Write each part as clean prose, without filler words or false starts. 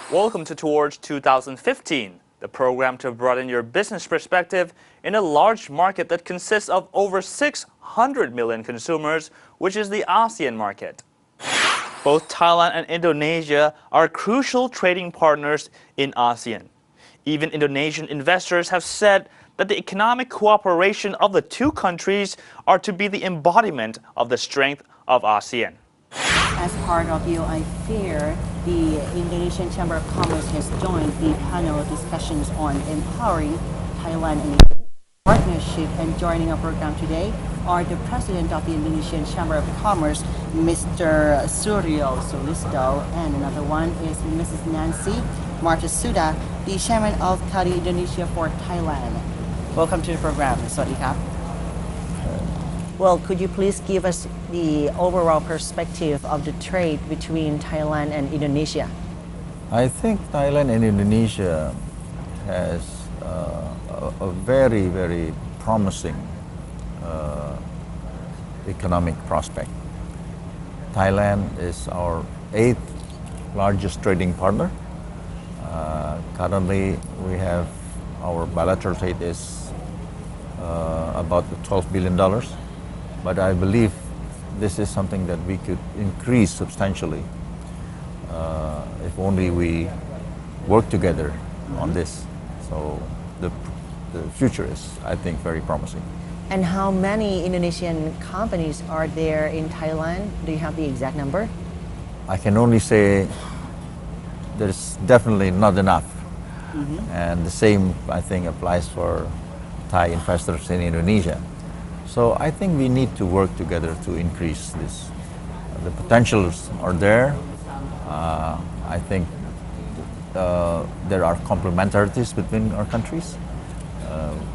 Welcome to Towards 2015, the program to broaden your business perspective in a large market that consists of over 600 million consumers, which is the ASEAN market. Both Thailand and Indonesia are crucial trading partners in ASEAN. Even Indonesian investors have said that the economic cooperation of the two countries are to be the embodiment of the strength of ASEAN. As part of UI Fair, the Indonesian Chamber of Commerce has joined the panel discussions on empowering Thailand and partnership, and joining our program today are the President of the Indonesian Chamber of Commerce, Mr. Suryo Sulisto, and another one is Mrs. Nancy Martasuda, the Chairman of Kadi Indonesia for Thailand. Welcome to the program. Swadika. Well, could you please give us the overall perspective of the trade between Thailand and Indonesia? I think Thailand and Indonesia has a very, very promising economic prospect. Thailand is our 8th largest trading partner. Currently, we have our bilateral trade is about $12 billion. But I believe this is something that we could increase substantially if only we work together on this. So the future is, I think, very promising. And how many Indonesian companies are there in Thailand? Do you have the exact number? I can only say there's definitely not enough. And the same, I think, applies for Thai investors in Indonesia. So I think we need to work together to increase this. The potentials are there. I think there are complementarities between our countries.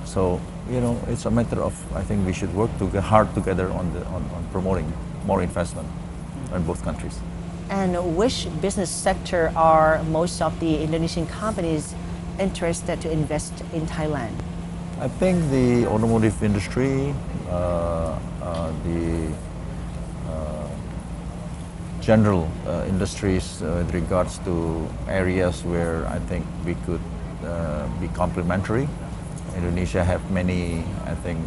So, you know, it's a matter of, I think we should work hard together on promoting more investment in both countries. And which business sector are most of the Indonesian companies interested to invest in Thailand? I think the automotive industry, the general industries with regards to areas where I think we could be complementary. Indonesia have many, I think,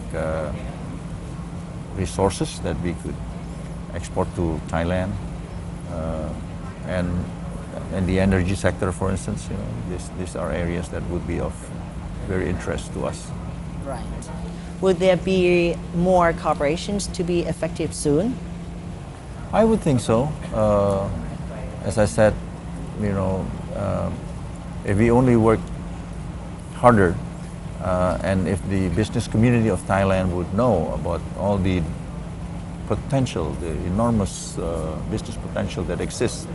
resources that we could export to Thailand, and in the energy sector, for instance, you know, these are areas that would be of very interest to us. Right. Would there be more cooperations to be effective soon? I would think so. As I said, you know, if we only work harder, and if the business community of Thailand would know about all the potential, the enormous business potential that exists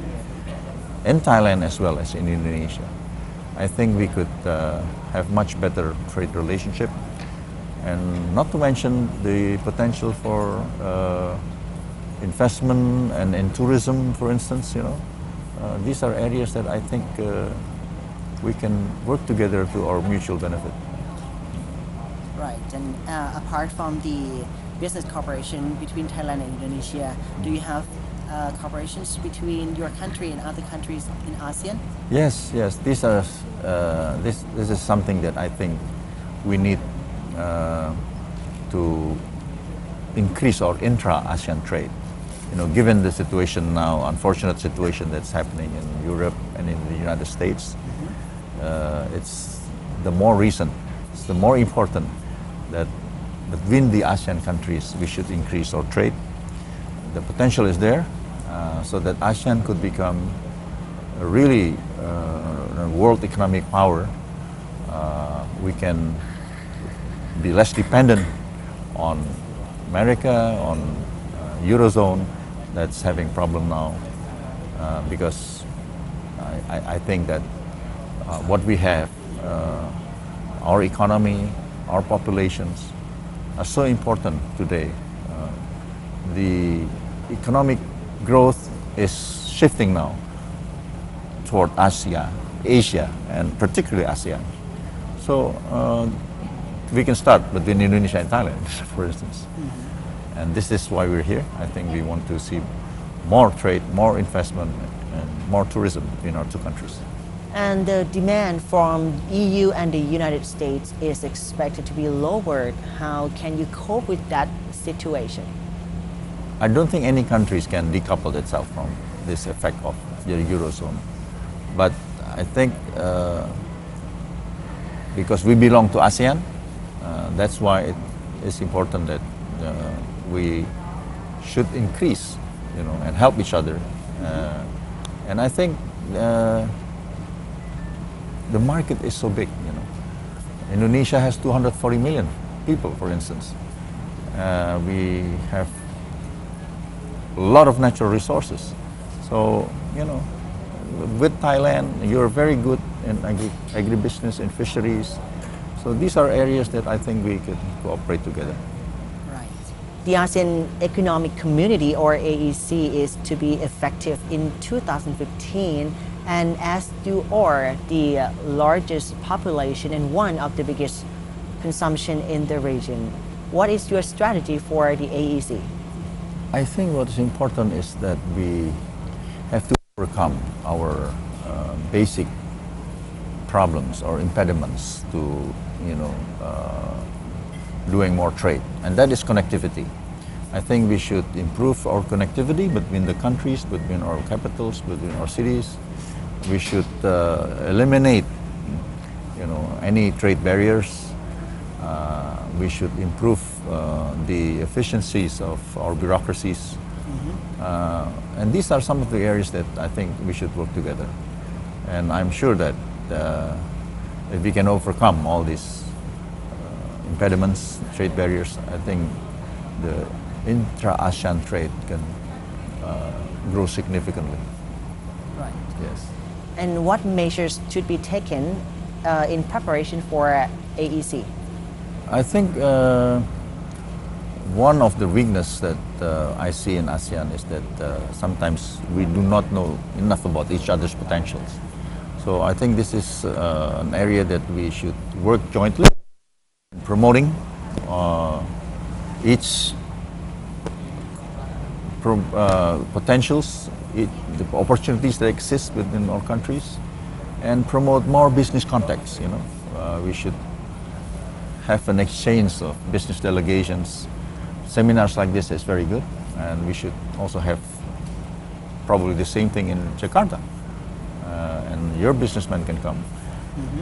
in Thailand as well as in Indonesia, I think we could have much better trade relationship. And not to mention the potential for investment and in tourism, for instance, you know. These are areas that I think we can work together to our mutual benefit. Right, and apart from the business cooperation between Thailand and Indonesia, do you have cooperations between your country and other countries in ASEAN? Yes, yes. These are this is something that I think we need to increase our intra-ASEAN trade. You know, given the situation now, unfortunate situation that's happening in Europe and in the United States, it's the more recent, it's the more important that between the ASEAN countries we should increase our trade. The potential is there, so that ASEAN could become a really world economic power. We can be less dependent on America, on Eurozone that's having problem now, because I think that what we have, our economy, our populations are so important today. The economic growth is shifting now toward Asia, and particularly ASEAN. So we can start between Indonesia and Thailand, for instance. And this is why we're here. I think we want to see more trade, more investment, and more tourism in our two countries. And the demand from EU and the United States is expected to be lowered. How can you cope with that situation? I don't think any countries can decouple itself from this effect of the Eurozone. But I think because we belong to ASEAN, that's why it is important that we should increase, and help each other. And I think the market is so big, Indonesia has 240 million people, for instance. We have a lot of natural resources. So, with Thailand, you're very good in agribusiness and fisheries. So these are areas that I think we could cooperate together. Right. The ASEAN Economic Community, or AEC, is to be effective in 2015. And as you are the largest population and one of the biggest consumption in the region, what is your strategy for the AEC? I think what is important is that we have to overcome our basic problems or impediments to, doing more trade, and that is connectivity. I think we should improve our connectivity between the countries, between our capitals, between our cities. We should eliminate, any trade barriers. We should improve the efficiencies of our bureaucracies. And these are some of the areas that I think we should work together. And I'm sure that if we can overcome all these impediments, trade barriers, I think the intra-ASEAN trade can grow significantly. Right. Yes. And what measures should be taken in preparation for AEC? I think one of the weaknesses that I see in ASEAN is that sometimes we do not know enough about each other's potentials. So I think this is an area that we should work jointly, promoting each potentials, the opportunities that exist within our countries, and promote more business contacts. We should have an exchange of business delegations. Seminars like this is very good, and we should also have probably the same thing in Jakarta. And your businessmen can come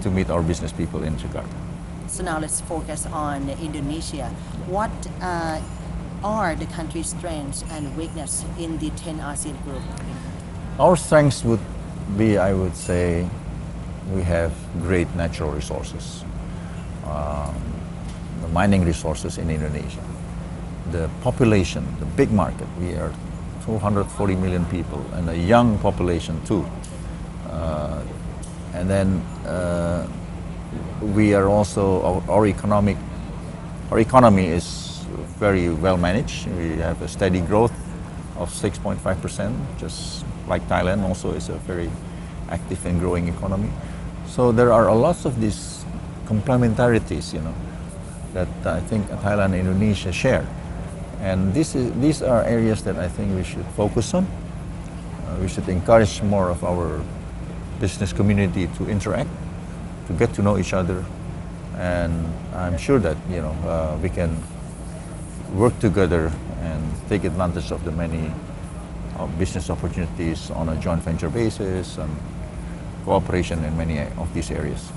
to meet our business people in Jakarta. So now let's focus on Indonesia. What are the country's strengths and weaknesses in the 10 ASEAN group? Our strengths would be, I would say, we have great natural resources. The mining resources in Indonesia. The population, the big market, we are 240 million people, and a young population too. And then we are also, our economy is very well managed. We have a steady growth of 6.5%, just like Thailand also is a very active and growing economy. So there are a lot of these complementarities, that I think Thailand and Indonesia share. And these are areas that I think we should focus on. We should encourage more of our business community to interact, to get to know each other. And I'm sure that, we can work together and take advantage of the many business opportunities on a joint venture basis and cooperation in many of these areas.